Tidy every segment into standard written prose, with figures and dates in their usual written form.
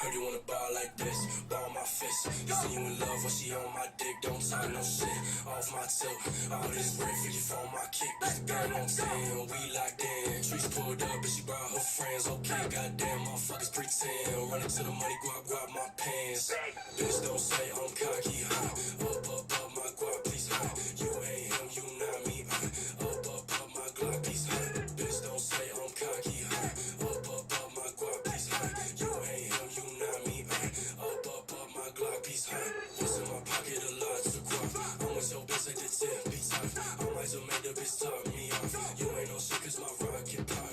Heard you wanna ball like this, ball my fist. You say you in love when she on my dick, don't sign no shit. Off my tilt, all this red 54 my kick. Bitch, gang on 10, we locked in. Trees pulled up, but she brought her friends. Okay, goddamn, motherfuckers pretend. Running to the money, guap my pants. Bitch, don't say I'm cocky, huh? Up, my guap, please, huh? You ain't him, you not me, Up, my Glock, please, huh? Bitch, don't say I'm cocky, huh? Up, my guap, please, huh? You ain't him, you not me, Up, my Glock, please, huh? What's in my pocket, a lot to guap. I'm with your bitch like the tip, be tough. I might just make the bitch top me off. You ain't no shit, cause my rocket pop.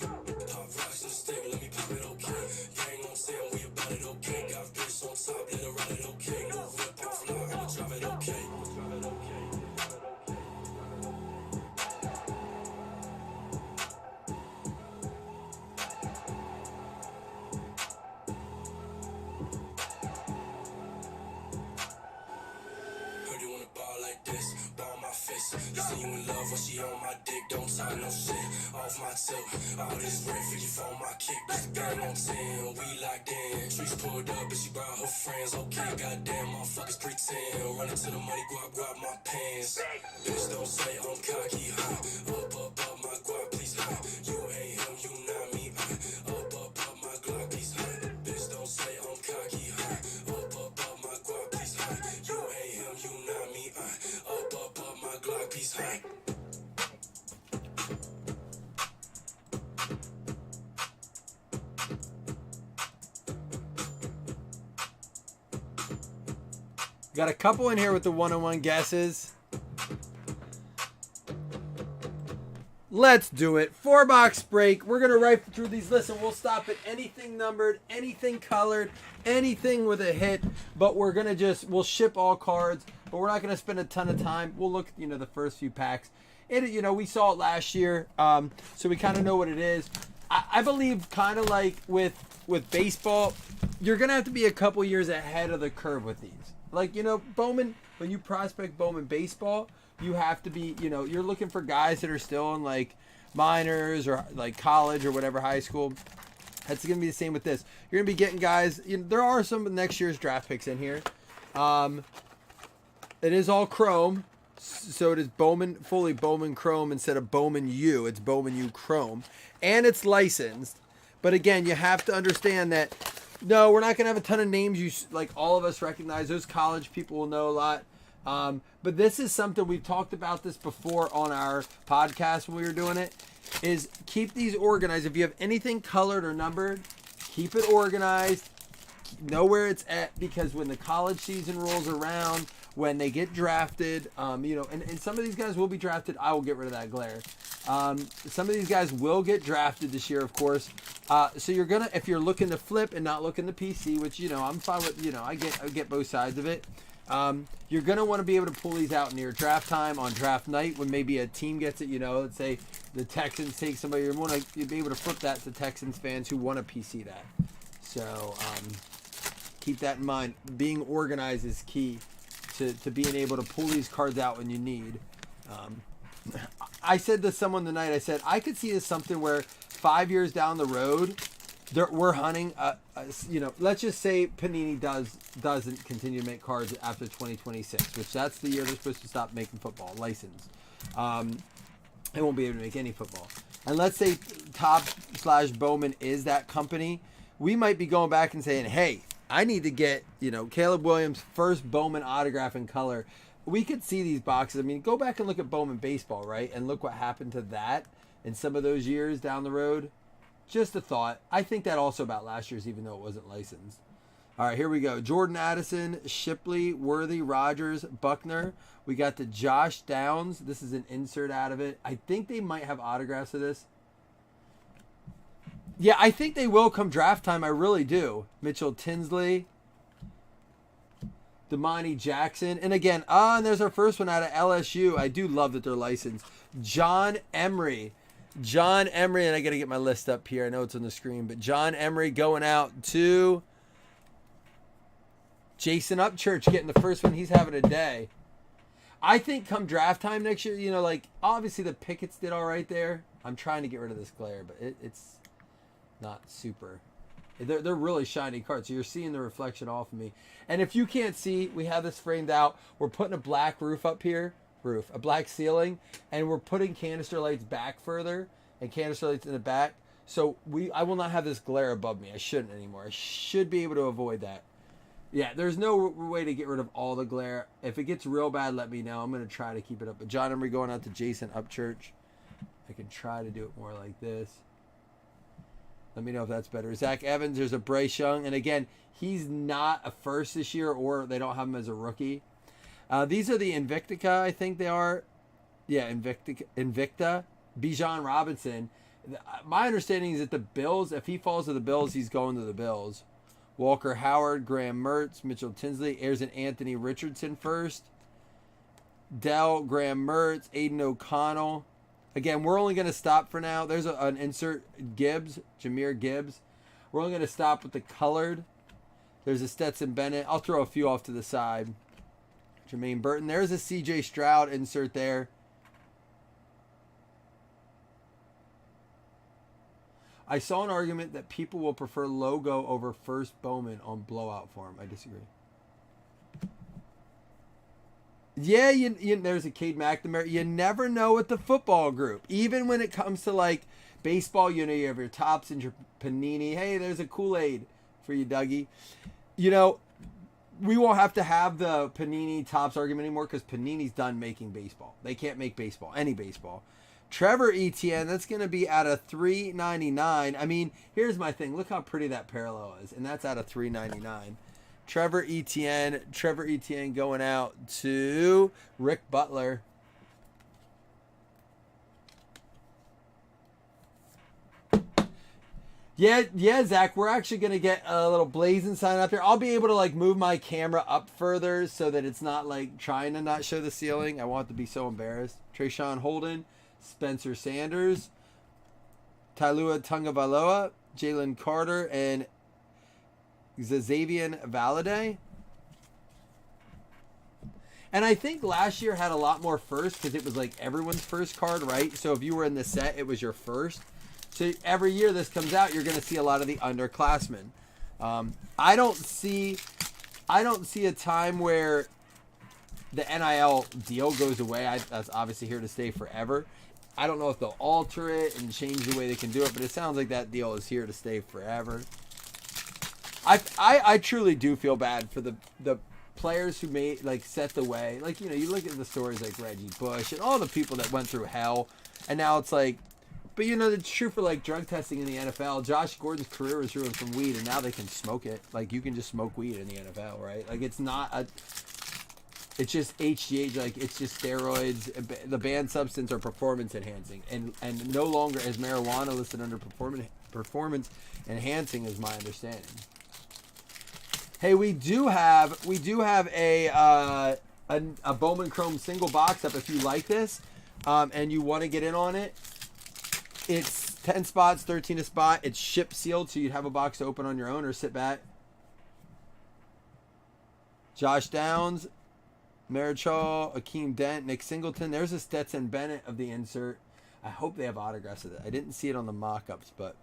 Pop rocks in the stick, let me pop it, okay. Gang on sale, we about it, okay. Got bitch on top, let her ride it, okay. No whip on fly, I'ma drive it, okay. Heard you wanna ball like this, ball my fist. You say you in love when she on my dick, don't sign no shit. Off my tilt, all this red 54 my kick. Bitch, gang on 10, we locked in. Trees pulled up, but she brought her friends. Okay, goddamn, motherfuckers pretend. Running to the money, guap my pants. Bitch, don't say I'm cocky, huh? Up, my guap, please, huh? You ain't him, you not me, Up, my Glock, please, huh? Bitch, don't say I'm cocky, huh? Up, my guap, please, huh? You ain't him, you not me, Up, my Glock, please, huh? Got a couple in here with the 101 guesses. Let's do it. 4-box break. We're going to rifle through these lists and we'll stop at anything numbered, anything colored, anything with a hit. But we're going to we'll ship all cards, but we're not going to spend a ton of time. We'll look at, the first few packs. We saw it last year, so we kind of know what it is. I believe kind of like with baseball, you're going to have to be a couple years ahead of the curve with these. Like, Bowman, when you prospect Bowman baseball, you have to be, you're looking for guys that are still in like minors or like college or whatever, high school. That's going to be the same with this. You're going to be getting guys, there are some next year's draft picks in here. It is all chrome. So it is fully Bowman Chrome instead of Bowman U. It's Bowman U Chrome. And it's licensed. But again, you have to understand that, no, we're not going to have a ton of names like all of us recognize. Those college people will know a lot. But this is something we've talked about this before on our podcast when we were doing it, is keep these organized. If you have anything colored or numbered, keep it organized. Know where it's at, because when the college season rolls around, when they get drafted, and some of these guys will be drafted. I will get rid of that glare. Some of these guys will get drafted this year, of course. So you're gonna, if you're looking to flip and not looking to PC, which I'm fine with. I get both sides of it. You're gonna want to be able to pull these out near draft time, on draft night, when maybe a team gets it. Let's say the Texans take somebody, you'd be able to flip that to Texans fans who want to PC that. So keep that in mind. Being organized is key to being able to pull these cards out when you need. I said to someone tonight, I said, I could see this something where 5 years down the road, we're hunting, let's just say Panini doesn't continue to make cards after 2026, which that's the year they're supposed to stop making football, licensed. They won't be able to make any football. And let's say Top/Bowman is that company. We might be going back and saying, hey, I need to get, Caleb Williams' first Bowman autograph in color. We could see these boxes. I mean, go back and look at Bowman baseball, right? And look what happened to that in some of those years down the road. Just a thought. I think that also about last year's, even though it wasn't licensed. All right, here we go. Jordan Addison, Shipley, Worthy, Rogers, Buckner. We got the Josh Downs. This is an insert out of it. I think they might have autographs of this. Yeah, I think they will come draft time. I really do. Mitchell Tinsley, Damani Jackson. And again, and there's our first one out of LSU. I do love that they're licensed. John Emery, and I got to get my list up here. I know it's on the screen, but John Emery going out to Jason Upchurch, getting the first one. He's having a day. I think come draft time next year, like obviously the Pickett's did all right there. I'm trying to get rid of this glare, but it's not super. They're really shiny cards. So you're seeing the reflection off of me. And if you can't see, we have this framed out. We're putting a black roof up here. A black ceiling. And we're putting canister lights back further. And canister lights in the back. So I will not have this glare above me. I shouldn't anymore. I should be able to avoid that. Yeah, there's no way to get rid of all the glare. If it gets real bad, let me know. I'm going to try to keep it up. But John Emery going out to Jason Upchurch. I can try to do it more like this. Let me know if that's better. Zach Evans, there's a Bryce Young. And again, he's not a first this year, or they don't have him as a rookie. These are the Invictica, I think they are. Yeah, Invicta. Bijan Robinson. My understanding is that the Bills, if he falls to the Bills, he's going to the Bills. Walker Howard, Graham Mertz, Mitchell Tinsley. There's an Anthony Richardson first. Dell, Graham Mertz, Aiden O'Connell. Again, we're only going to stop for now. There's an insert Gibbs, Jahmyr Gibbs. We're only going to stop with the colored. There's a Stetson Bennett. I'll throw a few off to the side. Jermaine Burton. There's a CJ Stroud insert there. I saw an argument that people will prefer logo over first Bowman on blowout form. I disagree. Yeah, there's a Cade McNamara. You never know with the football group. Even when it comes to like baseball, you have your Tops and your Panini. Hey, there's a Kool-Aid for you, Dougie. We won't have to have the Panini Tops argument anymore because Panini's done making baseball. They can't make baseball, any baseball. Trevor Etienne, that's going to be out of $3.99. I mean, here's my thing. Look how pretty that parallel is, and that's out of $3.99. Trevor Etienne going out to Rick Butler. Yeah, Zach, we're actually going to get a little blazing sign up here. I'll be able to like move my camera up further so that it's not like trying to not show the ceiling. I want to be so embarrassed. Trayshawn Holden, Spencer Sanders, Tailua Tungavaloa, Jalen Carter, and Xavier Valade. And I think last year had a lot more first because it was like everyone's first card, right? So if you were in the set, it was your first. So every year this comes out, you're going to see a lot of the underclassmen. I don't see a time where the NIL deal goes away. That's obviously here to stay forever. I don't know if they'll alter it and change the way they can do it, but it sounds like that deal is here to stay forever. I truly do feel bad for the players who made set the way. Like, you look at the stories like Reggie Bush and all the people that went through hell, and now it's like, but it's true for like drug testing in the NFL. Josh Gordon's career was ruined from weed, and now they can smoke it. Like, you can just smoke weed in the NFL, right? Like, it's just HGH, like it's just steroids. The banned substance are performance enhancing, and no longer is marijuana listed under performance enhancing, is my understanding. Hey, we do have a Bowman Chrome single box up if you like this, and you want to get in on it. It's 10 spots, 13 a spot. It's ship sealed, so you'd have a box to open on your own or sit back. Josh Downs, Marichal, Akeem Dent, Nick Singleton. There's a Stetson Bennett of the insert. I hope they have autographs of it. I didn't see it on the mock-ups, but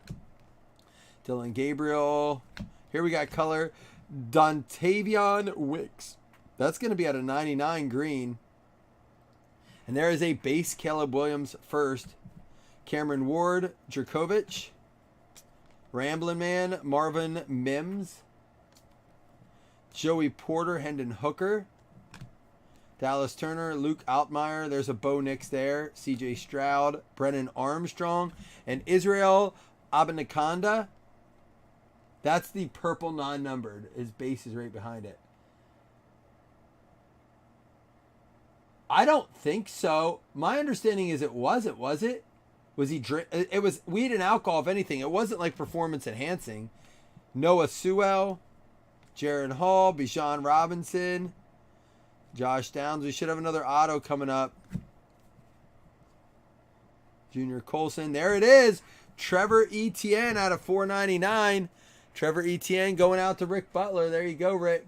Dylan Gabriel. Here we got color. Dontavion Wicks. That's going to be out of 99 green. And there is a base Caleb Williams first. Cameron Ward, Djokovic. Ramblin' Man, Marvin Mims. Joey Porter, Hendon Hooker. Dallas Turner, Luke Altmaier. There's a Bo Nix there. CJ Stroud, Brennan Armstrong, and Israel Abanikanda. That's the purple non-numbered. His base is right behind it. I don't think so. My understanding is it wasn't, was it? Was he drink? It was weed and alcohol, if anything. It wasn't like performance enhancing. Noah Sewell, Jaron Hall, Bijan Robinson, Josh Downs. We should have another auto coming up. Junior Colson. There it is. Trevor Etienne out of $4.99. Trevor Etienne going out to Rick Butler. There you go, Rick.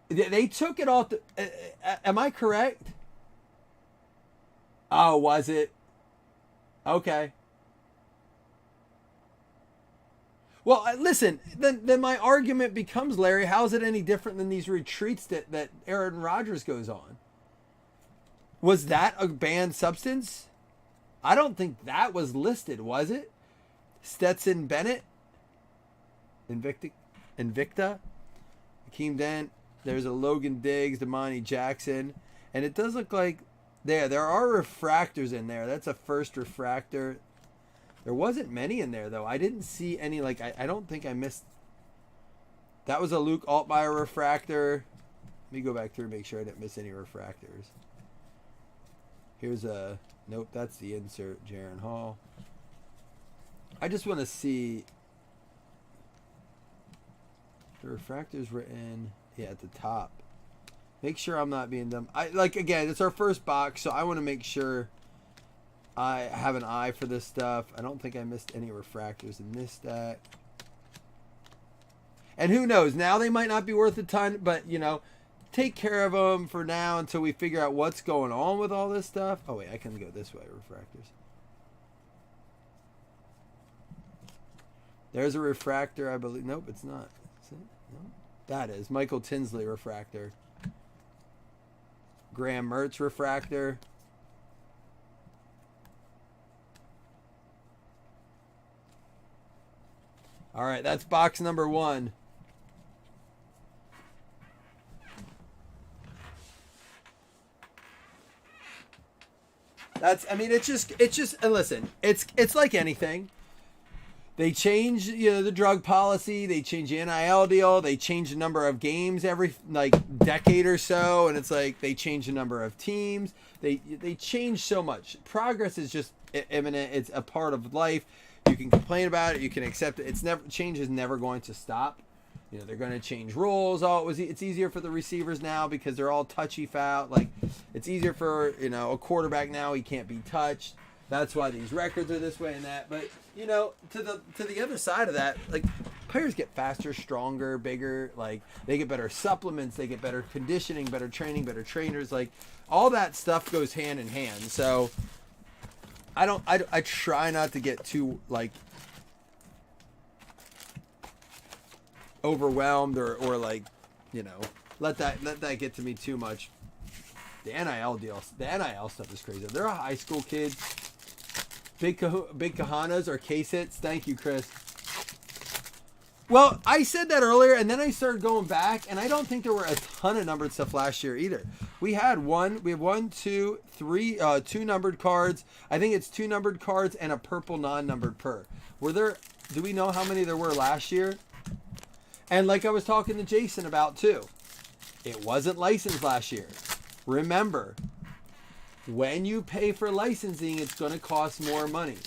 They took it off. Am I correct? Oh, was it? Okay. Well, listen. Then my argument becomes, Larry. How is it any different than these retreats that Aaron Rodgers goes on? Was that a banned substance? I don't think that was listed, was it? Stetson Bennett, Invicta, Akeem Dent. There's a Logan Diggs, Damani Jackson, and it does look like there are refractors in there. That's a first refractor. There wasn't many in there though. I didn't see any. Like I don't think I missed. That was a Luke Altmaier refractor. Let me go back through and make sure I didn't miss any refractors. Here's a nope. That's the insert. Jaron Hall. I just want to see the refractors written. Yeah, at the top. Make sure I'm not being dumb. Again, it's our first box, so I want to make sure I have an eye for this stuff. I don't think I missed any refractors in this stack. And who knows? Now they might not be worth a ton, but take care of them for now until we figure out what's going on with all this stuff. Oh wait, I can go this way. Refractors. There's a refractor, I believe. Nope, it's not. Is it? No. That is Michael Tinsley refractor. Graham Mertz refractor. All right, that's box number 1. It's just and listen, it's like anything. They change, the drug policy. They change the NIL deal. They change the number of games every decade or so, and it's like they change the number of teams. They change so much. Progress is just imminent. It's a part of life. You can complain about it. You can accept it. Change is never going to stop. They're going to change rules. It's easier for the receivers now because they're all touchy foul. It's easier for a quarterback now. He can't be touched. That's why these records are this way and that. But to the other side of that, players get faster, stronger, bigger. They get better supplements, they get better conditioning, better training, better trainers. All that stuff goes hand in hand. So I try not to get too overwhelmed or let that get to me too much. The NIL stuff is crazy. They're a high school kid. Big Kahanas or case hits. Thank you, Chris. Well, I said that earlier, and then I started going back, and I don't think there were a ton of numbered stuff last year either. We have 1, 2, 3, 2 numbered cards. I think it's 2 numbered cards and a purple non-numbered per. Do we know how many there were last year? And like I was talking to Jason about too, it wasn't licensed last year. Remember, when you pay for licensing, it's going to cost more money.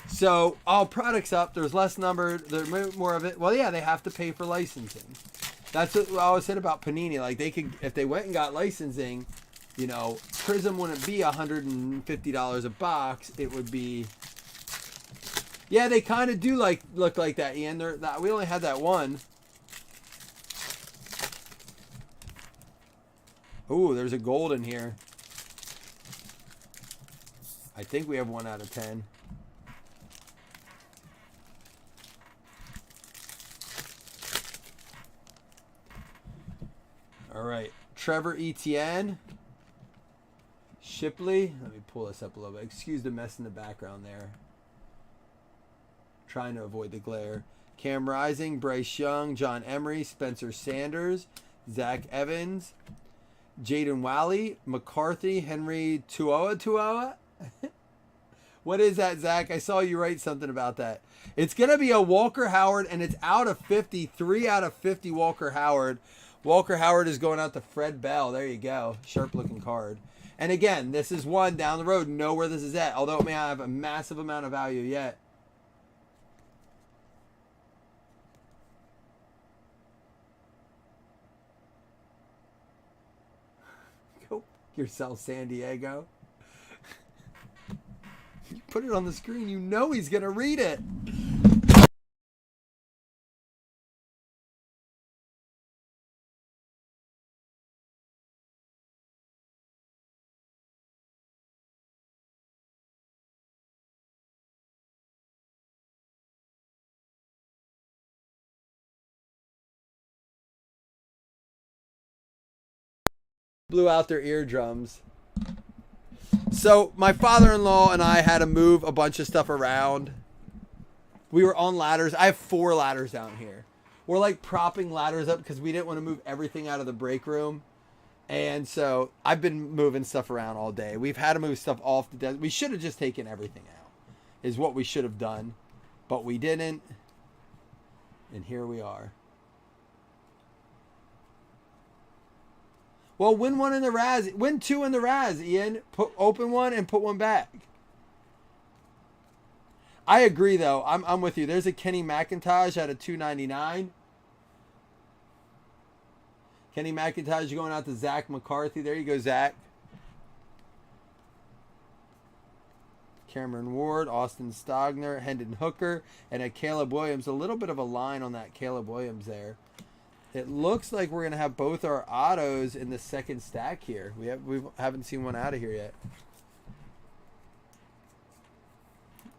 So all products up, there's less numbered, there's more of it. Well, yeah, they have to pay for licensing. That's what I always said about Panini. They could, if they went and got licensing, Prism wouldn't be $150 a box. It would be. Yeah, they kind of do look like that, Ian. We only had that one. Ooh, there's a gold in here. I think we have 1 out of 10. All right, Trevor Etienne. Shipley. Let me pull this up a little bit. Excuse the mess in the background there. Trying to avoid the glare. Cam Rising, Bryce Young, John Emery, Spencer Sanders, Zach Evans, Jaden Wally, McCarthy, Henry Tuoa. What is that, Zach? I saw you write something about that. It's going to be a Walker Howard, and it's out of 50. 3 out of 50 Walker Howard. Walker Howard is going out to Fred Bell. There you go. Sharp-looking card. And again, this is one down the road. Know where this is at, although it may not have a massive amount of value yet. Go yourself, San Diego. You put it on the screen. You know he's going to read it. blew out their eardrums. So my father-in-law and I had to move a bunch of stuff around. We were on ladders. I have 4 ladders down here. We're like propping ladders up because we didn't want to move everything out of the break room. And so I've been moving stuff around all day. We've had to move stuff off the desk. We should have just taken everything out, is what we should have done. But we didn't. And here we are. Well, win 1 in the Raz. Win 2 in the Raz, Ian. Open 1 and put 1 back. I agree, though. I'm with you. There's a Kenny McIntosh at a $2.99. Kenny McIntosh going out to Zach McCarthy. There you go, Zach. Cameron Ward, Austin Stogner, Hendon Hooker, and a Caleb Williams. A little bit of a line on that Caleb Williams there. It looks like we're going to have both our autos in the second stack here. We haven't seen one out of here yet.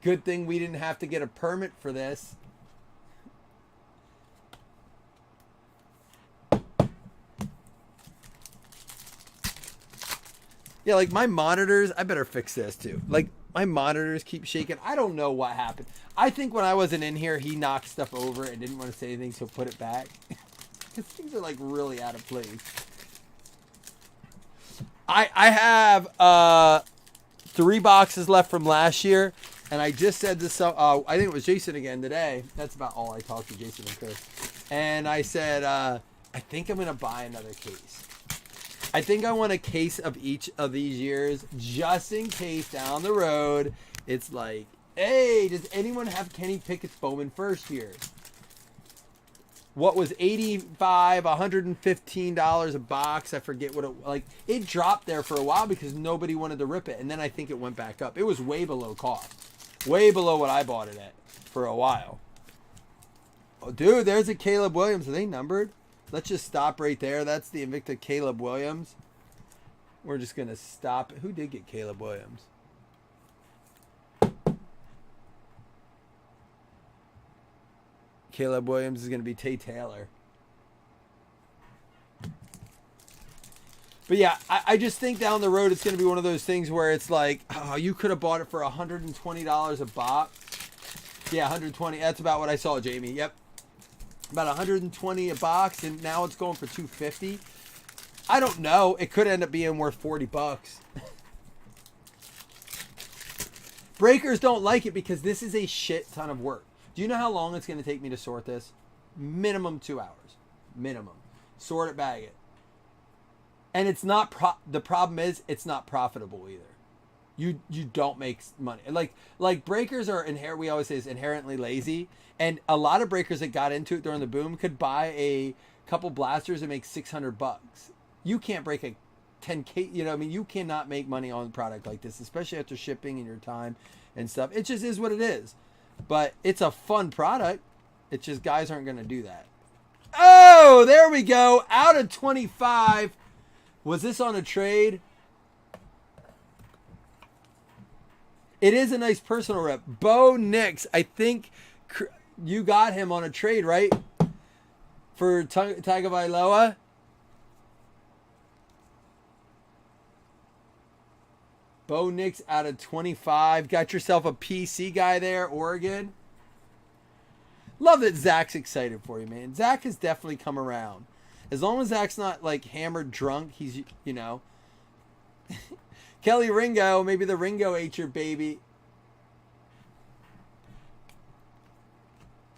Good thing we didn't have to get a permit for this. Yeah, like my monitors, I better fix this too. Like my monitors keep shaking. I don't know what happened. I think when I wasn't in here, he knocked stuff over and didn't want to say anything, so put it back. Because things are like really out of place. I have 3 boxes left from last year. And I just said this, I think it was Jason again today. That's about all I talked to Jason and Chris. And I said, I think I'm going to buy another case. I think I want a case of each of these years, just in case down the road, it's like, hey, does anyone have Kenny Pickett's Bowman first year? What was $85, $115 a box? I forget what it dropped there for a while because nobody wanted to rip it. And then I think it went back up. It was way below cost. Way below what I bought it at for a while. Oh, dude, there's a Caleb Williams. Are they numbered? Let's just stop right there. That's the Invicta Caleb Williams. We're just going to stop. Who did get Caleb Williams? Caleb Williams is going to be Tay Taylor. But yeah, I just think down the road it's going to be one of those things where it's like, oh, you could have bought it for $120 a box. Yeah, 120. That's about what I saw, Jamie. Yep. About 120 a box, and now it's going for $250. I don't know. It could end up being worth 40 bucks. Breakers don't like it because this is a shit ton of work. Do you know how long it's going to take me to sort this? Minimum 2 hours. Minimum. Sort it, bag it. And it's not the problem is it's not profitable either. You don't make money. Like breakers are we always say is inherently lazy, and a lot of breakers that got into it during the boom could buy a couple blasters and make $600. You can't break a 10K, you know, I mean, you cannot make money on a product like this, especially after shipping and your time and stuff. It just is what it is. But it's a fun product. It's just guys aren't going to do that. Oh, there we go. Out of 25. Was this on a trade? It is a nice personal rep. Bo Nix, I think you got him on a trade, right? For Tagovailoa. Bo Nix out of 25. Got yourself a PC guy there, Oregon. Love that Zach's excited for you, man. Zach has definitely come around. As long as Zach's not like hammered drunk, he's, you know. Kelly Ringo, maybe the Ringo ate your baby.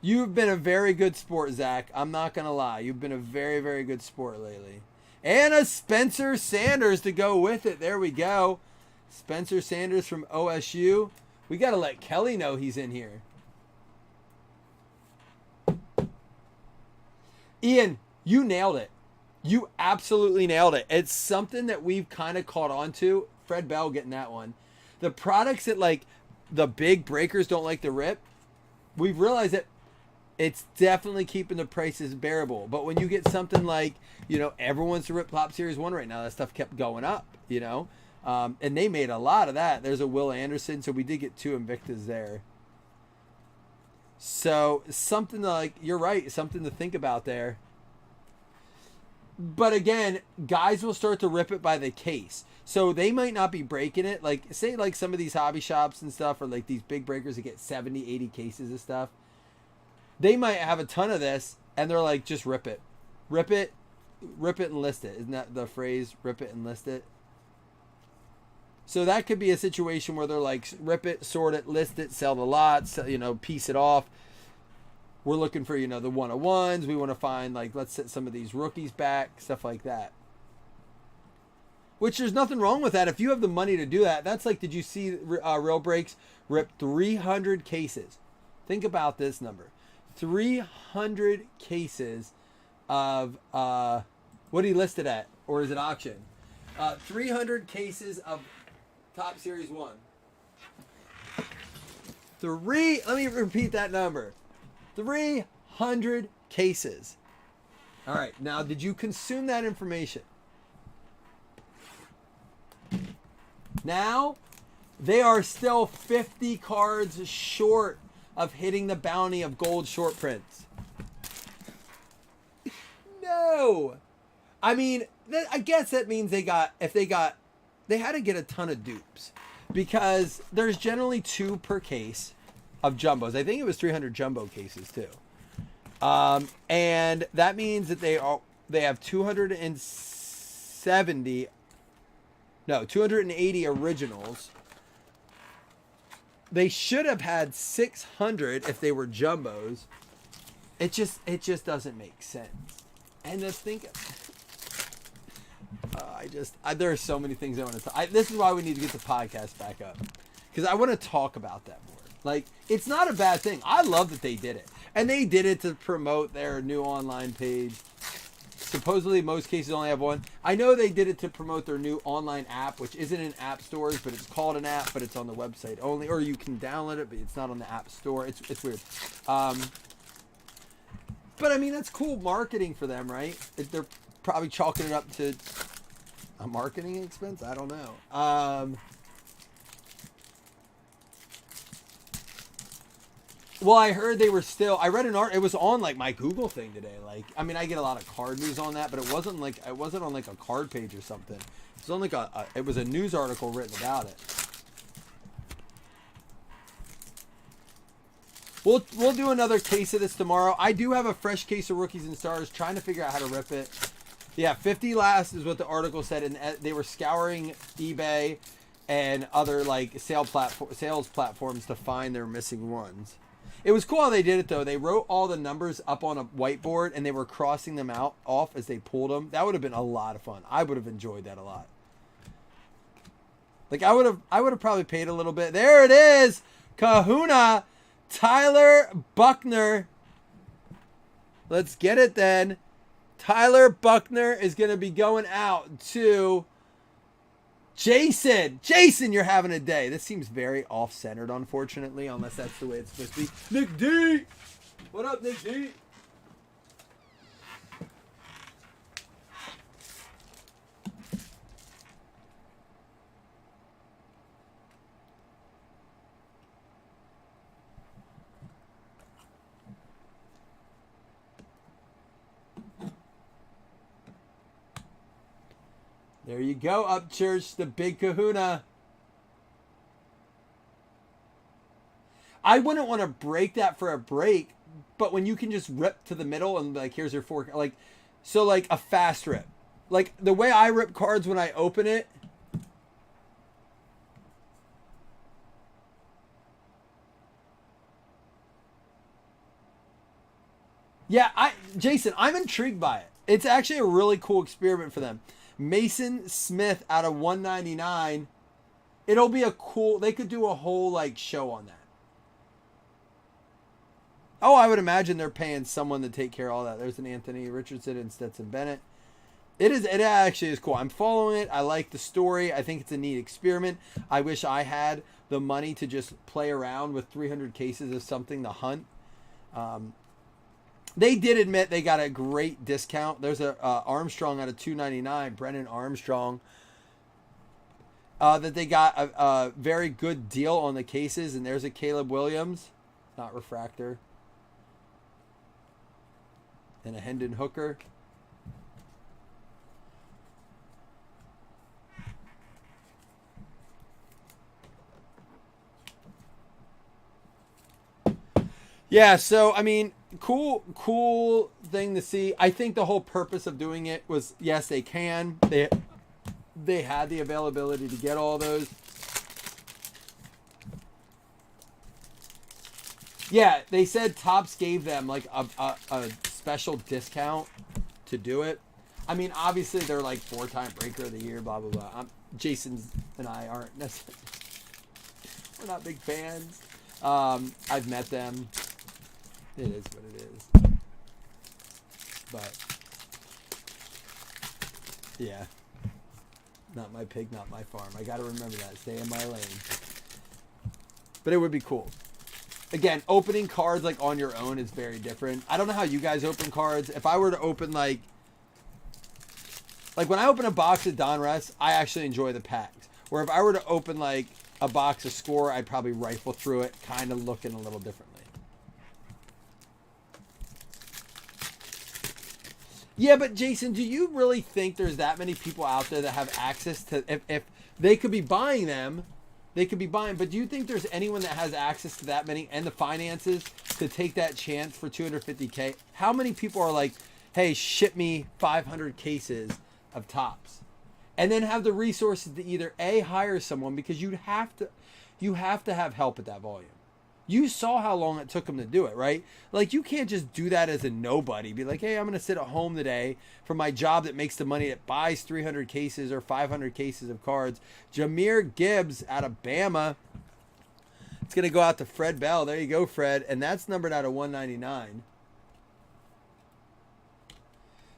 You've been a very good sport, Zach. I'm not going to lie. You've been a very, very good sport lately. And a Spencer Sanders to go with it. There we go. Spencer Sanders from OSU. We got to let Kelly know he's in here. Ian, you nailed it. You absolutely nailed it. It's something that we've kind of caught on to. Fred Bell getting that one. The products that like the big breakers don't like to rip, we've realized that it's definitely keeping the prices bearable. But when you get something like, you know, everyone's to rip Pop Series 1 right now, that stuff kept going up, you know. And they made a lot of that. There's a Will Anderson, so we did get 2 Invictas there. So something like, you're right, something to think about there. But again, guys will start to rip it by the case. So they might not be breaking it. Like, say, like some of these hobby shops and stuff, or like these big breakers that get 70, 80 cases of stuff. They might have a ton of this, and they're like, just rip it. Rip it, and list it. Isn't that the phrase? Rip it and list it. So that could be a situation where they're like, rip it, sort it, list it, sell the lots, piece it off. We're looking for, the 101s. We want to find, like, let's set some of these rookies back, stuff like that. Which there's nothing wrong with that. If you have the money to do that, that's like, did you see Real Breaks rip 300 cases? Think about this number. 300 cases of, what did he list it at? Or is it auction? 300 cases of Top Series 1. Let me repeat that number. 300 cases. All right. Now, did you consume that information? Now, they are still 50 cards short of hitting the bounty of gold short prints. No. I mean, I guess that means they had to get a ton of dupes, because there's generally 2 per case of jumbos. I think it was 300 jumbo cases too. And that means that they have 280 originals. They should have had 600 if they were jumbos. It just doesn't make sense. And just think, there are so many things I want to talk. This is why we need to get the podcast back up, because I want to talk about that more. Like, it's not a bad thing. I love that they did it, and they did it to promote their new online page. Supposedly, most cases only have one. I know they did it to promote their new online app, which isn't in app stores, but it's called an app, but it's on the website only, or you can download it, but it's not on the app store. It's weird. But I mean, that's cool marketing for them, right? They're probably chalking it up to a marketing expense. I don't know. Well, I heard they were still. I read an art. It was on like my Google thing today. Like, I mean, I get a lot of card news on that, but it wasn't on like a card page or something. It was on like it was a news article written about it. We'll do another case of this tomorrow. I do have a fresh case of Rookies and Stars, trying to figure out how to rip it. Yeah, 50 last is what the article said, and they were scouring eBay and other like sales platforms to find their missing ones. It was cool how they did it though. They wrote all the numbers up on a whiteboard and they were crossing them off as they pulled them. That would have been a lot of fun. I would have enjoyed that a lot. Like, I would have probably paid a little bit. There it is. Kahuna, Tyler Buckner. Let's get it then. Tyler Buckner is going to be going out to Jason. Jason, you're having a day. This seems very off-centered, unfortunately, unless that's the way it's supposed to be. Nick D! What up, Nick D? There you go, Up Church, the big kahuna. I wouldn't want to break that for a break, but when you can just rip to the middle and like, here's your 4, like, so like a fast rip. Like the way I rip cards when I open it. Yeah, Jason, I'm intrigued by it. It's actually a really cool experiment for them. Mason Smith out of 199. It'll be a cool, they could do a whole like show on that. Oh, I would imagine they're paying someone to take care of all that. There's an Anthony Richardson and Stetson Bennett. It actually is cool. I'm following it. I like the story. I think it's a neat experiment. I wish I had the money to just play around with 300 cases of something to hunt. They did admit they got a great discount. There's a Armstrong out of $299, Brennan Armstrong, that they got a very good deal on the cases. And there's a Caleb Williams, not refractor, and a Hendon Hooker. Yeah, so I mean, cool thing to see. I think the whole purpose of doing it was, yes, they can. They had the availability to get all those. Yeah, they said Topps gave them like a special discount to do it. I mean, obviously they're like 4-time breaker of the year, blah blah blah. Jason and I aren't necessarily. We're not big fans. I've met them. It is what it is. But yeah, not my pig, not my farm. I got to remember that. Stay in my lane. But it would be cool. Again, opening cards like on your own is very different. I don't know how you guys open cards. If I were to open like when I open a box of Donruss, I actually enjoy the packs. Where if I were to open like a box of Score, I'd probably rifle through it, kind of looking a little differently. Yeah, but Jason, do you really think there's that many people out there that have access to, if they could be buying them, they could be buying, but do you think there's anyone that has access to that many and the finances to take that chance for 250K? How many people are like, hey, ship me 500 cases of Topps? And then have the resources to either A, hire someone, because you have to have help at that volume. You saw how long it took them to do it, right? Like, you can't just do that as a nobody. Be like, hey, I'm going to sit at home today for my job that makes the money that buys 300 cases or 500 cases of cards. Jahmyr Gibbs out of Bama. It's going to go out to Fred Bell. There you go, Fred. And that's numbered out of 199.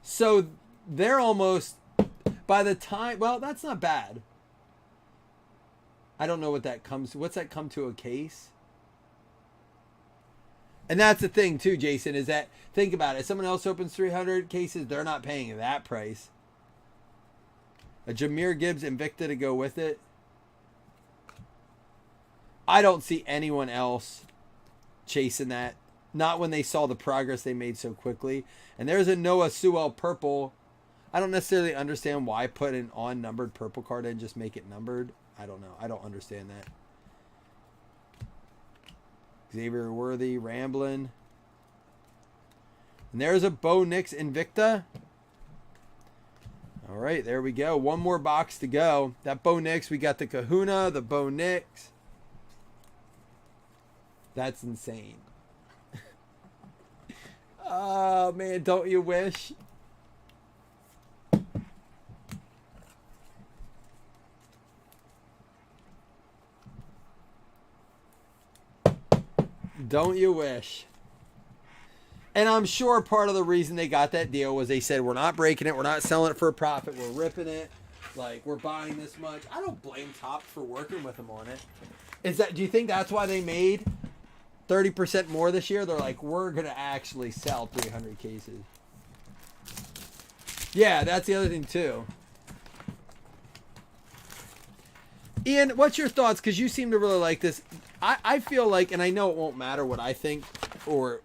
So they're almost, by the time, well, that's not bad. I don't know what that comes to. What's that come to a case? And that's the thing, too, Jason, is that, think about it. If someone else opens 300 cases, they're not paying that price. A Jahmyr Gibbs Invicta to go with it. I don't see anyone else chasing that. Not when they saw the progress they made so quickly. And there's a Noah Sewell purple. I don't necessarily understand why put an on-numbered purple card in, just make it numbered. I don't know. I don't understand that. Xavier Worthy, Ramblin'. And there's a Bo Nix Invicta. All right, there we go. One more box to go. That Bo Nix, we got the Kahuna, the Bo Nix. That's insane. Oh, man, don't you wish? Don't you wish? And I'm sure part of the reason they got that deal was they said, we're not breaking it. We're not selling it for a profit. We're ripping it. Like, we're buying this much. I don't blame Topps for working with them on it. Do you think that's why they made 30% more this year? They're like, we're going to actually sell 300 cases. Yeah, that's the other thing, too. Ian, what's your thoughts? Because you seem to really like this. I feel like, and I know it won't matter what I think, or,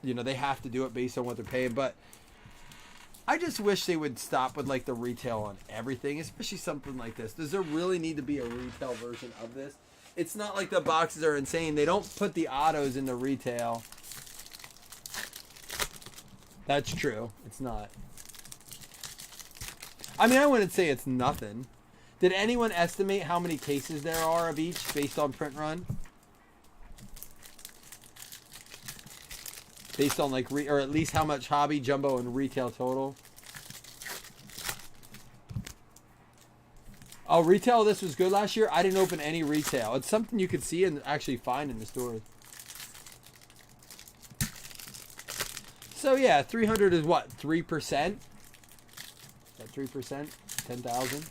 you know, they have to do it based on what they're paying, but I just wish they would stop with, like, the retail on everything, especially something like this. Does there really need to be a retail version of this? It's not like the boxes are insane. They don't put the autos in the retail. That's true. It's not. I mean, I wouldn't say it's nothing. Did anyone estimate how many cases there are of each based on print run? Based on like, or at least how much hobby, jumbo, and retail total? Oh, retail, this was good last year? I didn't open any retail. It's something you could see and actually find in the stores. So yeah, 300 is what? 3%? Is that 3%? 10,000?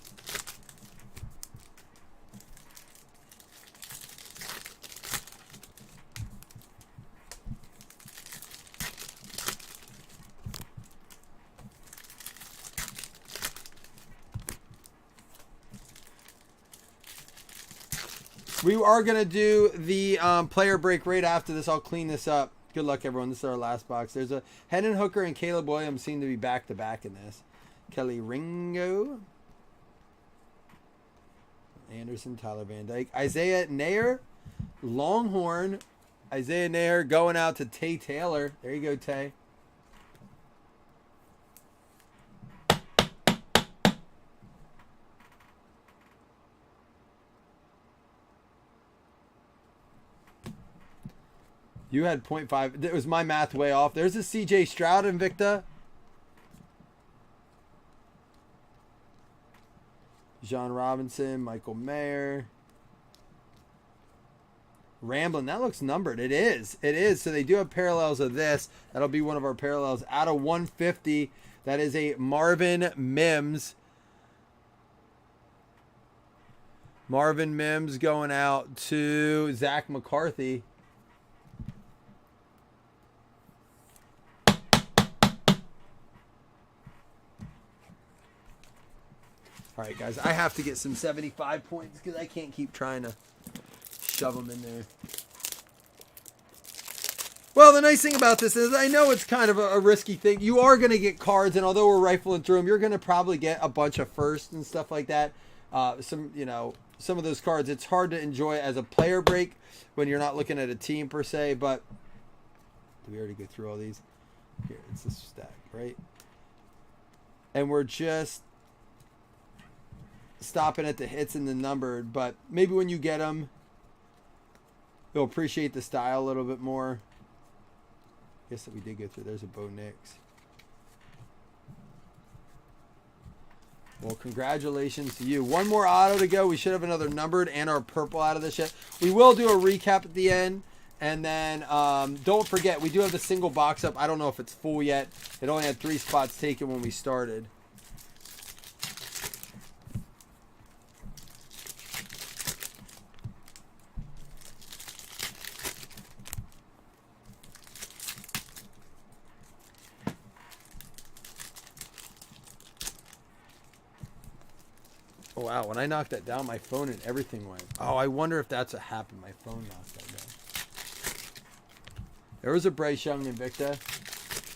We are going to do the player break right after this. I'll clean this up. Good luck, everyone. This is our last box. There's a Hendon Hooker and Caleb Williams seem to be back-to-back in this. Kelly Ringo. Anderson, Tyler Van Dyke. Isaiah Nair. Longhorn. Isaiah Nair going out to Tay Taylor. There you go, Tay. You had 0.5. It was my math way off. There's a CJ Stroud Invicta. John Robinson, Michael Mayer. Ramblin', that looks numbered. It is. It is. So they do have parallels of this. That'll be one of our parallels. Out of 150, that is a Marvin Mims. Marvin Mims going out to Zach McCarthy. All right, guys, I have to get some 75 points because I can't keep trying to shove them in there. Well, the nice thing about this is I know it's kind of a risky thing. You are going to get cards, and although we're rifling through them, you're going to probably get a bunch of firsts and stuff like that. Some of those cards, it's hard to enjoy as a player break when you're not looking at a team per se, but did we already go through all these? Here, it's this stack, right? And we're just stopping at the hits and the numbered, but maybe when you get them, you'll appreciate the style a little bit more. I guess that we did go through. There's a Bo Nix. Well, congratulations to you. One more auto to go. We should have another numbered and our purple out of this shit. We will do a recap at the end. And then don't forget, we do have the single box up. I don't know if it's full yet. It only had 3 spots taken when we started. Oh, wow. When I knocked that down, my phone and everything went. Oh, I wonder if that's what happened. My phone knocked that down. There was a Bryce Young Invicta.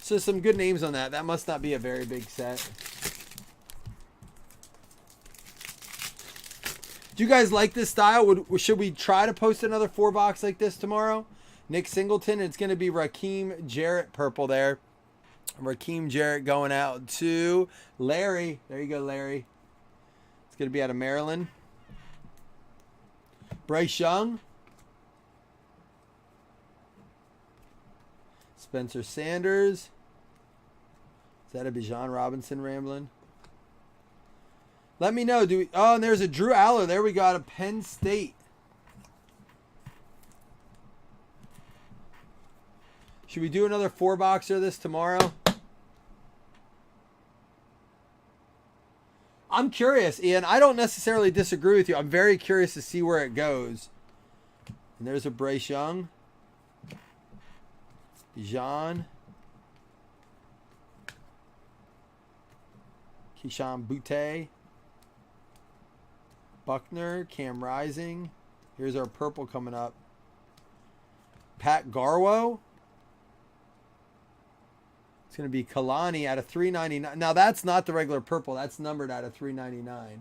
So some good names on that. That must not be a very big set. Do you guys like this style? Should we try to post another 4-box like this tomorrow? Nick Singleton. It's going to be Raheem Jarrett purple there. Raheem Jarrett going out to Larry. There you go, Larry. It's going to be out of Maryland. Bryce Young. Spencer Sanders. Is that a Bijan Robinson rambling? Let me know. Oh, and there's a Drew Aller. There we got a Penn State. Should we do another 4-boxer this tomorrow? I'm curious, Ian. I don't necessarily disagree with you. I'm very curious to see where it goes. And there's a Bryce Young. Bijan. Keyshawn Butte. Buckner. Cam Rising. Here's our purple coming up. Pat Garwo. It's going to be Kalani out of $3.99. Now, that's not the regular purple. That's numbered out of $3.99.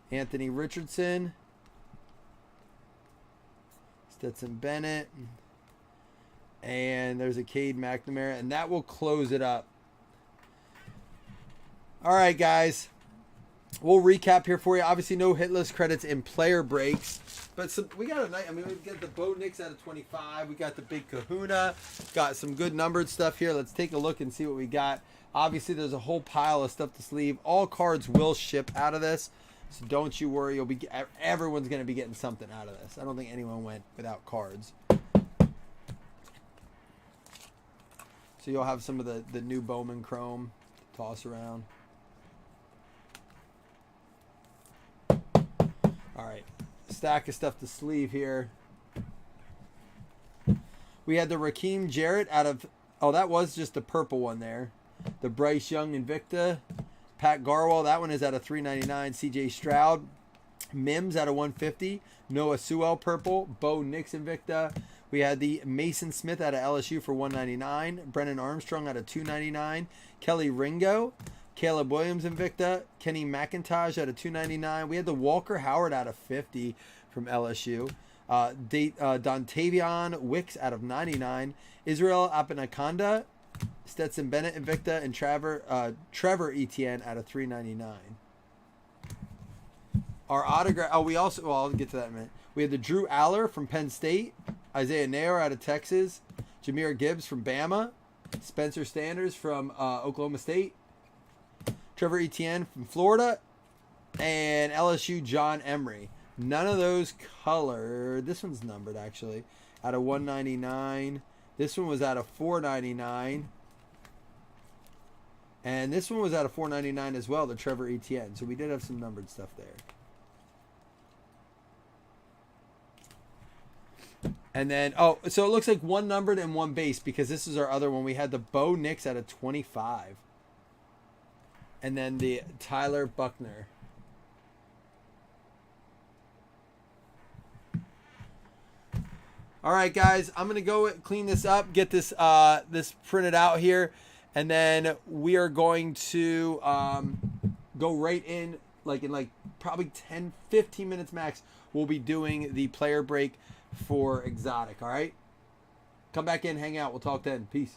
Anthony Richardson. Stetson Bennett. And there's a Cade McNamara. And that will close it up. All right, guys. We'll recap here for you. Obviously, no hit list credits in player breaks. But we got a night. I mean, we got the Bo Nix out of 25. We got the Big Kahuna. Got some good numbered stuff here. Let's take a look and see what we got. Obviously, there's a whole pile of stuff to sleeve. All cards will ship out of this, so don't you worry. Everyone's going to be getting something out of this. I don't think anyone went without cards. So you'll have some of the new Bowman Chrome to toss around. All right. Stack of stuff to sleeve here. We had the Raheem Jarrett out of... Oh, that was just the purple one there. The Bryce Young Invicta. Pat Garwo, that one is out of $3.99. CJ Stroud. Mims out of $150. Noah Sewell purple. Bo Nix Invicta. We had the Mason Smith out of LSU for $1.99. Brennan Armstrong out of $2.99. Kelly Ringo. Caleb Williams Invicta. Kenny McIntosh out of $2.99. We had the Walker Howard out of $50 from LSU. Dontavion Wicks out of 99. Israel Apanaconda, Stetson Bennett Invicta, and Trevor Etienne out of 399. Our autograph. Oh, we also. Well, I'll get to that in a minute. We have the Drew Aller from Penn State, Isaiah Nair out of Texas, Jahmyr Gibbs from Bama, Spencer Sanders from Oklahoma State, Trevor Etienne from Florida, and LSU John Emery. None of those colored. This one's numbered actually, out of 199. This one was out of 499. And this one was out of 499 as well, the Trevor Etienne. So we did have some numbered stuff there. And then, oh, so it looks like one numbered and one base because this is our other one. We had the Bo Nix out of 25. And then the Tyler Buckner. All right, guys, I'm going to go clean this up, get this this printed out here, and then we are going to go right in probably 10, 15 minutes max. We'll be doing the player break for Exotic, all right? Come back in, hang out. We'll talk then. Peace.